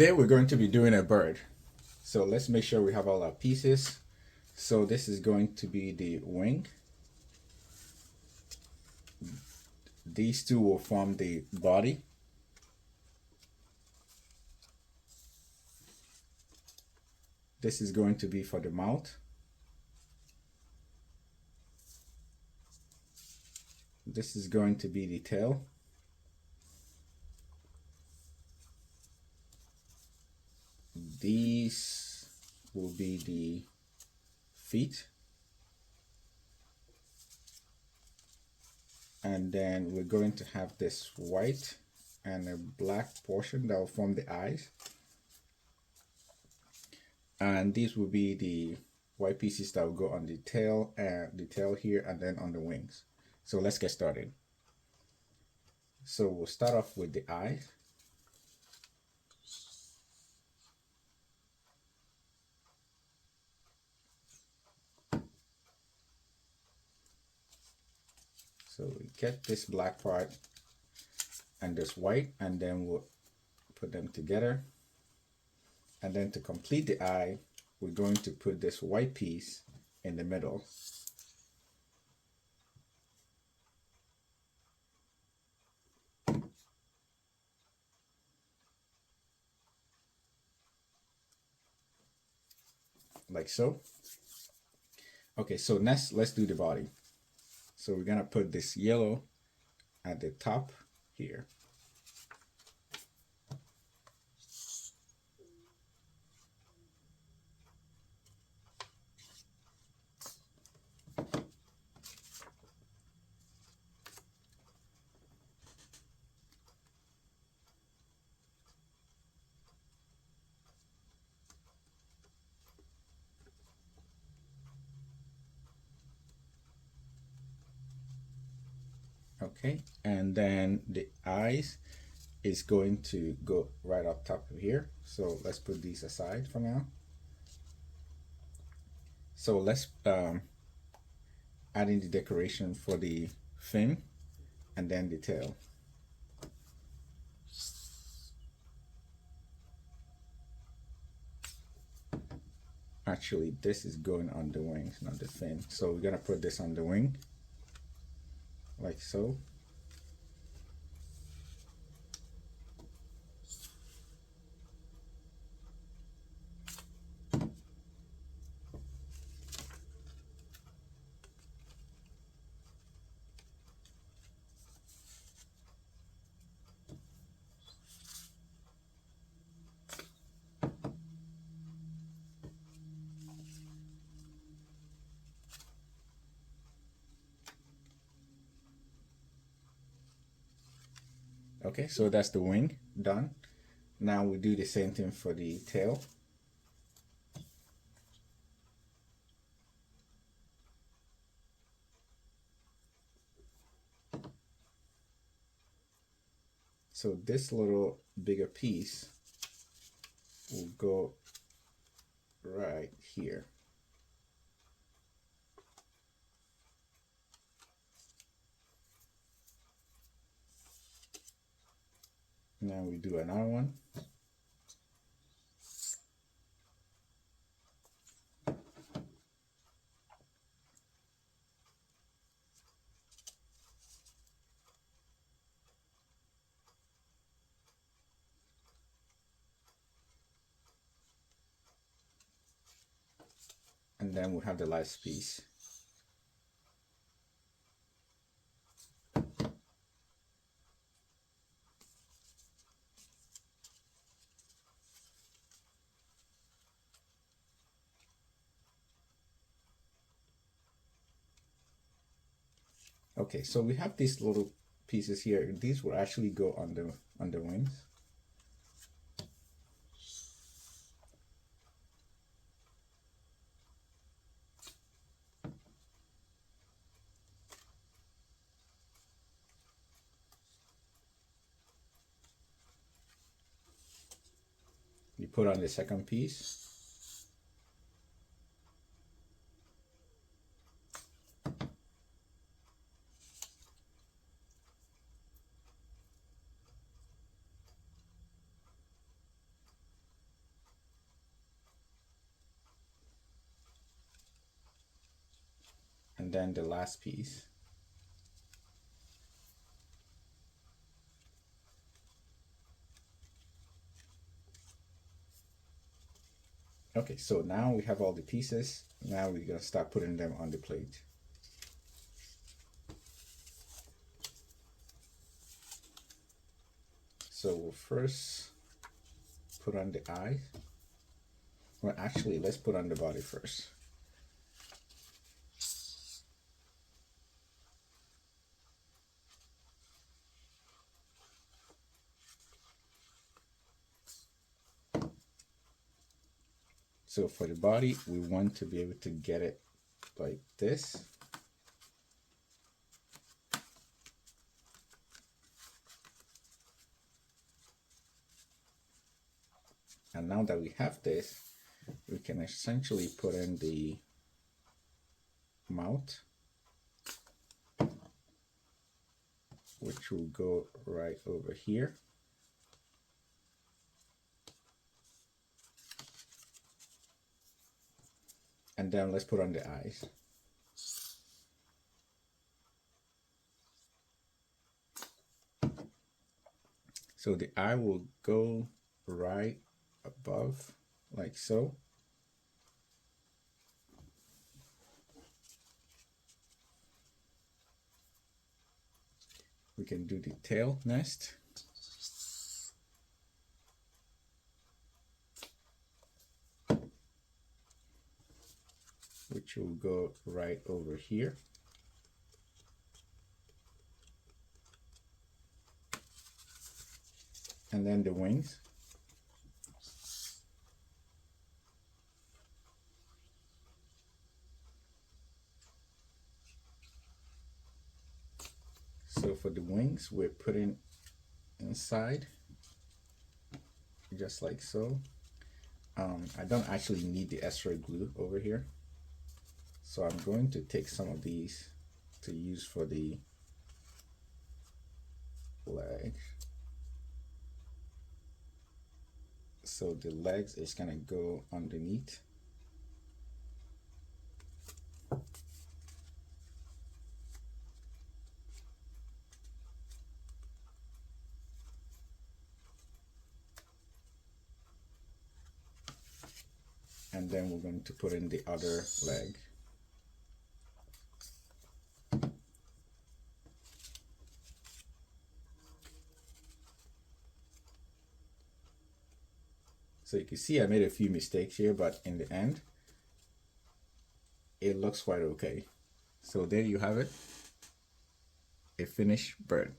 Today we're going to be doing a bird. So let's make sure we have all our pieces. So this is going to be the wing. These two will form the body. This is going to be for the mouth. This is going to be the tail. These will be the feet. And then we're going to have this white and a black portion that will form the eyes. And these will be the white pieces that will go on the tail here and then on the wings. So let's get started. So we'll start off with the eyes. So we get this black part and this white, and then we'll put them together. And then to complete the eye, we're going to put this white piece in the middle. Like so. Okay, so next let's do the body. So we're gonna put this yellow at the top here. Okay, and then the eyes is going to go right up top of here. So let's put these aside for now. So let's add in the decoration for the fin and then the tail. Actually, this is going on the wings, not the fin. So we're gonna put this on the wing, like so. Okay, so that's the wing done. Now we do the same thing for the tail. So this little bigger piece will go right here. Now we do another one. And then we'll have the last piece. Okay, so we have these little pieces here. These will actually go on the wings. You put on the second piece. and then the last piece. Okay, so now we have all the pieces. Now we're gonna start putting them on the plate. So we'll first put on the eye. Well, actually, let's put on the body first. So for the body, we want to be able to get it like this. And now that we have this, we can essentially put in the mouth, which will go right over here. And then let's put on the eyes. So the eye will go right above, like so. We can do the tail next. Which will go right over here. And then the wings. So for the wings, we're putting inside, just like so. I don't actually need the extra glue over here. So I'm going to take some of these to use for the legs. So the legs is gonna go underneath. And then we're going to put in the other leg. So you can see I made a few mistakes here, but in the end, it looks quite okay. So there you have it, a finished bird.